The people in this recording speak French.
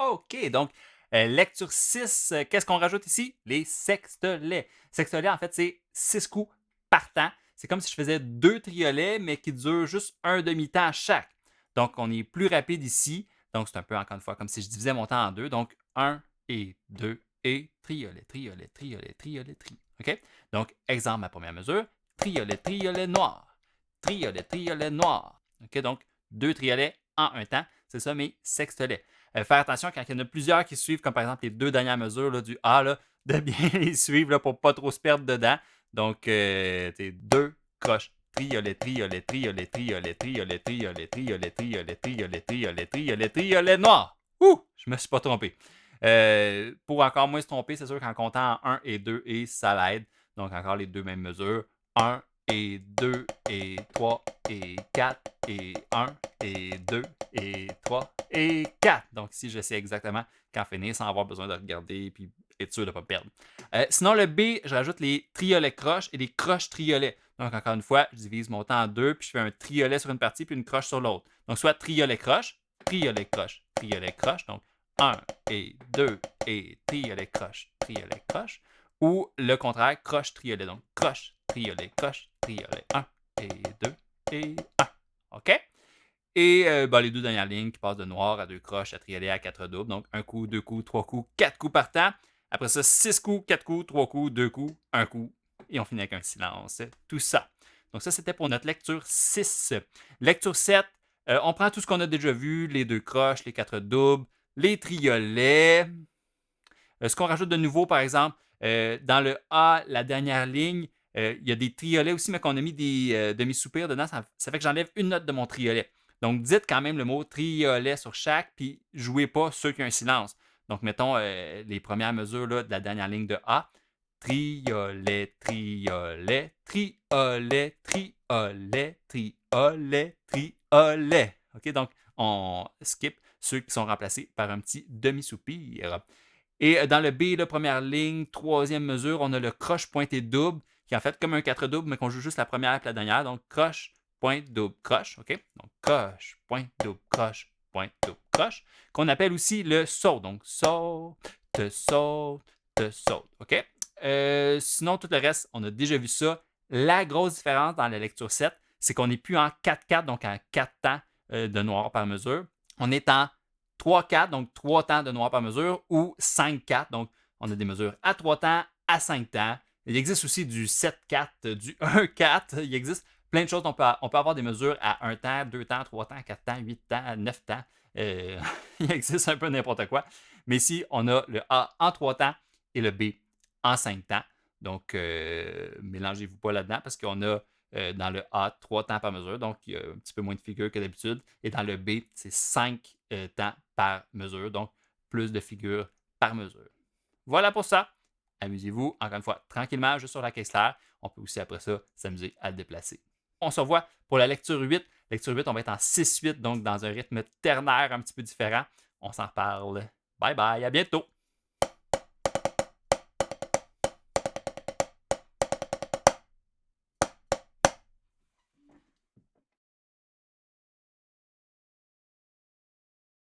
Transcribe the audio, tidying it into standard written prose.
OK, donc lecture 6, qu'est-ce qu'on rajoute ici? Les sextolets. Sextolets, en fait, c'est 6 coups par temps. C'est comme si je faisais 2 triolets, mais qui durent juste un demi-temps chaque. Donc, on est plus rapide ici. Donc, c'est un peu, encore une fois, comme si je divisais mon temps en deux. Donc, 1 et 2 et triolet, triolet, triolet, triolet, tri. OK? Donc, exemple, ma première mesure, triolet, triolet noir. Triolet, triolet noir. OK? Donc, 2 triolets en un temps. C'est ça mes sextolets. Faire attention quand il y en a plusieurs qui suivent, comme par exemple les 2 dernières mesures là, du A, là, de bien les suivre là, pour ne pas trop se perdre dedans. Donc, 2 croches. Triolet, triolet, triolet, triolet, triolet, triolet, triolet, triolet, triolet, triolet, triolet, triolet noir. Ouh! Je me suis pas trompé. Pour encore moins se tromper, c'est sûr qu'en comptant 1 et 2 et ça l'aide. Donc, encore les 2 mêmes mesures. 1 et 2 et 3 et 4 et 1 et 2 et 3 et 4. Donc ici, je sais exactement quand finir sans avoir besoin de regarder et puis être sûr de ne pas me perdre. Sinon, le B, je rajoute les triolets croches et les croches triolets. Donc encore une fois, je divise mon temps en deux puis je fais un triolet sur une partie puis une croche sur l'autre. Donc soit triolet croche, triolet croche, triolet croche. Donc 1 et 2 et triolet croche, triolet croche. Ou le contraire, croche triolet. Donc croche, triolet, croche, triolet. 1 et 2 et 1. OK? Et les 2 dernières lignes qui passent de noir à 2 croches à triolet à 4 doubles. Donc 1 coup, 2 coups, 3 coups, 4 coups par temps. Après ça, 6 coups, 4 coups, 3 coups, 2 coups, 1 coup. Et on finit avec un silence. Tout ça. Donc ça, c'était pour notre lecture 6. Lecture 7, on prend tout ce qu'on a déjà vu, les 2 croches, les 4 doubles, les triolets. Ce qu'on rajoute de nouveau, par exemple, dans le A, la dernière ligne, il y a des triolets aussi, mais qu'on a mis des demi-soupirs dedans. Ça fait que j'enlève une note de mon triolet. Donc, dites quand même le mot triolet sur chaque, puis jouez pas ceux qui ont un silence. Donc, mettons les premières mesures là, de la dernière ligne de A. Triolet, triolet, triolet, triolet, triolet, triolet. OK, donc on skip ceux qui sont remplacés par un petit demi-soupir. Et dans le B, la première ligne, troisième mesure, on a le croche pointé double, qui est en fait comme un 4 double, mais qu'on joue juste la première et la dernière. Donc, croche, pointe, double, croche. OK? Donc, croche, pointe, double, croche, pointe, double, croche. Qu'on appelle aussi le saut. Donc, saute, saute, saute. OK? Sinon, tout le reste, on a déjà vu ça. La grosse différence dans la lecture 7, c'est qu'on n'est plus en 4-4, donc en 4 temps de noir par mesure. On est en 3-4, donc 3 temps de noir par mesure, ou 5-4, donc on a des mesures à 3 temps, à 5 temps. Il existe aussi du 7-4, du 1-4. Il existe plein de choses. On peut avoir des mesures à 1 temps, 2 temps, 3 temps, 4 temps, 8 temps, 9 temps. Il existe un peu n'importe quoi. Mais ici, on a le A en 3 temps et le B en 5 temps. Donc, mélangez-vous pas là-dedans parce qu'on a dans le A 3 temps par mesure, donc il y a un petit peu moins de figures que d'habitude. Et dans le B, c'est 5 temps par mesure, donc plus de figures par mesure. Voilà pour ça. Amusez-vous, encore une fois, tranquillement, juste sur la caisse claire. On peut aussi, après ça, s'amuser à le déplacer. On se revoit pour la lecture 8. Lecture 8, on va être en 6-8, donc dans un rythme ternaire un petit peu différent. On s'en reparle. Bye bye, à bientôt!